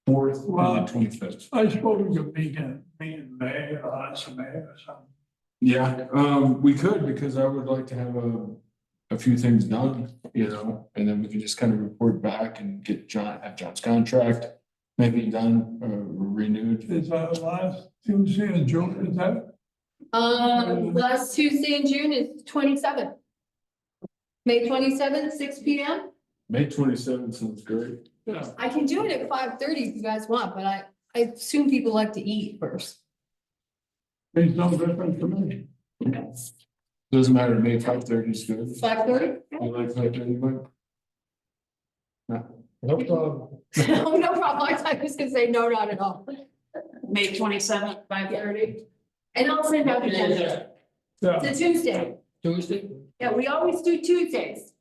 [SPEAKER 1] fourth to the 25th.
[SPEAKER 3] I suppose we could meet in May or last May or something.
[SPEAKER 1] Yeah, we could, because I would like to have a few things done, you know, and then we can just kind of report back and get have John's contract maybe done, renewed.
[SPEAKER 3] Is that last Tuesday in June, is that?
[SPEAKER 4] Last Tuesday in June is 27th. May 27th, 6 P.M.
[SPEAKER 1] May 27th sounds great.
[SPEAKER 3] Yeah.
[SPEAKER 4] I can do it at 5:30 if you guys want, but I assume people like to eat first.
[SPEAKER 3] It's no different for me.
[SPEAKER 1] Doesn't matter to me, 5:30 is good.
[SPEAKER 4] 5:30?
[SPEAKER 1] You like 5:30, Mike?
[SPEAKER 2] No problem.
[SPEAKER 4] Oh, no problem. I was gonna say no, not at all.
[SPEAKER 5] May 27th, 5:30.
[SPEAKER 4] And I'll send out the agenda.
[SPEAKER 3] Yeah,
[SPEAKER 4] It's a Tuesday.
[SPEAKER 2] Tuesday?
[SPEAKER 4] Yeah, we always do Tuesdays.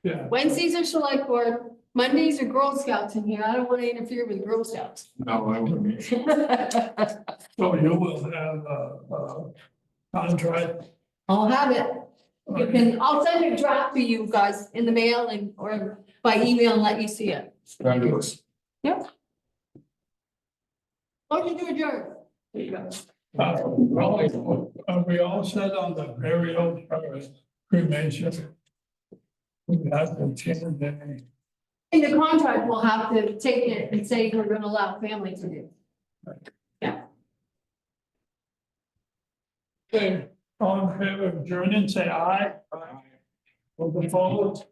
[SPEAKER 3] yeah.
[SPEAKER 4] Wednesdays are select board. Mondays are Girl Scouts in here. I don't want to interfere with Girl Scouts.
[SPEAKER 1] No, I wouldn't.
[SPEAKER 3] So you will have a contract.
[SPEAKER 4] I'll have it. You can, I'll send a draft to you guys in the mail and, or by email and let you see it.
[SPEAKER 1] Fabulous.
[SPEAKER 4] Motion to adjourn. There you go.
[SPEAKER 3] Are we all set on the burial or cremation? We have to change the.
[SPEAKER 4] In the contract, we'll have to take it and say we're gonna allow family to do.
[SPEAKER 3] Okay, all in favor of adjourning, say aye. All opposed?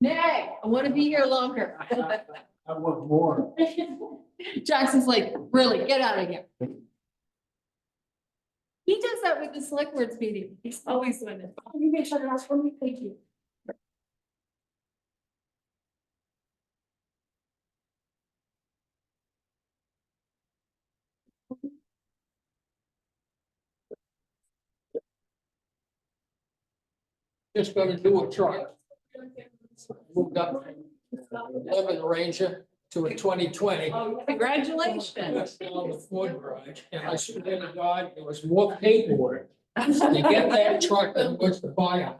[SPEAKER 4] Nay, I want to be here longer.
[SPEAKER 3] I want more.
[SPEAKER 4] Jackson's like, really, get out of here. He does that with the select boards meeting. He's always doing it. Oh, you may shut it off for me. Thank you.
[SPEAKER 2] Just gonna do a truck. Moved up from 11 Ranger to a 2020.
[SPEAKER 5] Congratulations.
[SPEAKER 2] That's down the Ford garage, and I swear to God, there was more paperwork to get that truck than was to buy a house.